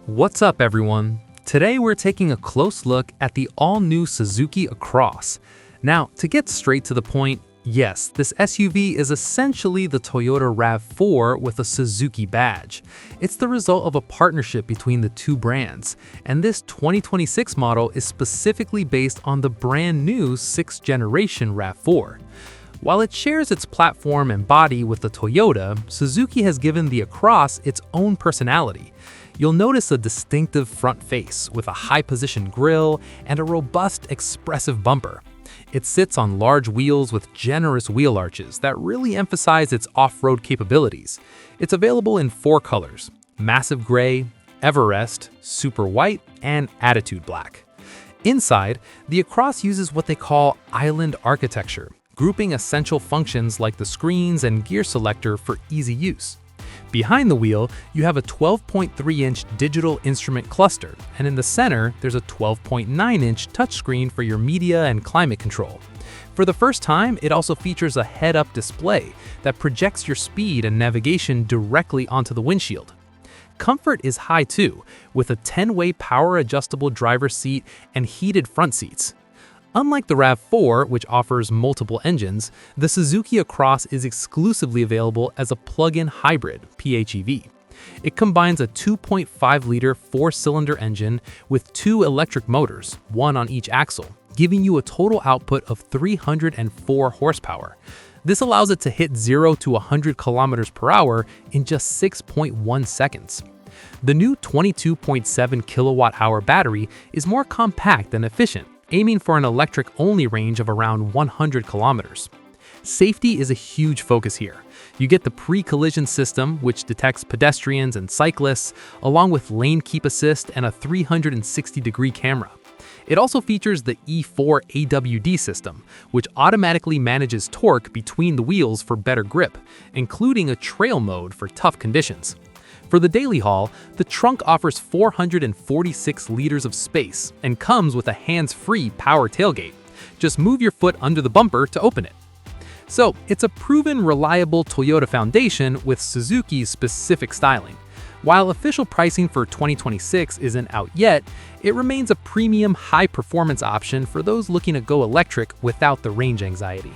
What's up, everyone? Today we're taking a close look at the all-new Suzuki Across. Now, to get straight to the point, yes, this SUV is essentially the Toyota RAV4 with a Suzuki badge. It's the result of a partnership between the two brands, and this 2026 model is specifically based on the brand new 6th generation RAV4. While it shares its platform and body with the Toyota, Suzuki has given the Across its own personality. You'll notice a distinctive front face with a high-position grille and a robust, expressive bumper. It sits on large wheels with generous wheel arches that really emphasize its off-road capabilities. It's available in 4 colors: Massive Gray, Everest, Super White, and Attitude Black. Inside, the Across uses what they call island architecture, grouping essential functions like the screens and gear selector for easy use. Behind the wheel, you have a 12.3-inch digital instrument cluster, and in the center, there's a 12.9-inch touchscreen for your media and climate control. For the first time, it also features a head-up display that projects your speed and navigation directly onto the windshield. Comfort is high too, with a 10-way power-adjustable driver's seat and heated front seats. Unlike the RAV4, which offers multiple engines, the Suzuki Across is exclusively available as a plug-in hybrid (PHEV). It combines a 2.5-liter 4-cylinder engine with 2 electric motors, one on each axle, giving you a total output of 304 horsepower. This allows it to hit 0 to 100 kilometers per hour in just 6.1 seconds. The new 22.7 kilowatt-hour battery is more compact and efficient, aiming for an electric-only range of around 100 kilometers. Safety is a huge focus here. You get the pre-collision system, which detects pedestrians and cyclists, along with lane keep assist and a 360-degree camera. It also features the E-Four AWD system, which automatically manages torque between the wheels for better grip, including a trail mode for tough conditions. For the daily haul, the trunk offers 446 liters of space and comes with a hands-free power tailgate. Just move your foot under the bumper to open it. So, it's a proven, reliable Toyota foundation with Suzuki's specific styling. While official pricing for 2026 isn't out yet, it remains a premium, high-performance option for those looking to go electric without the range anxiety.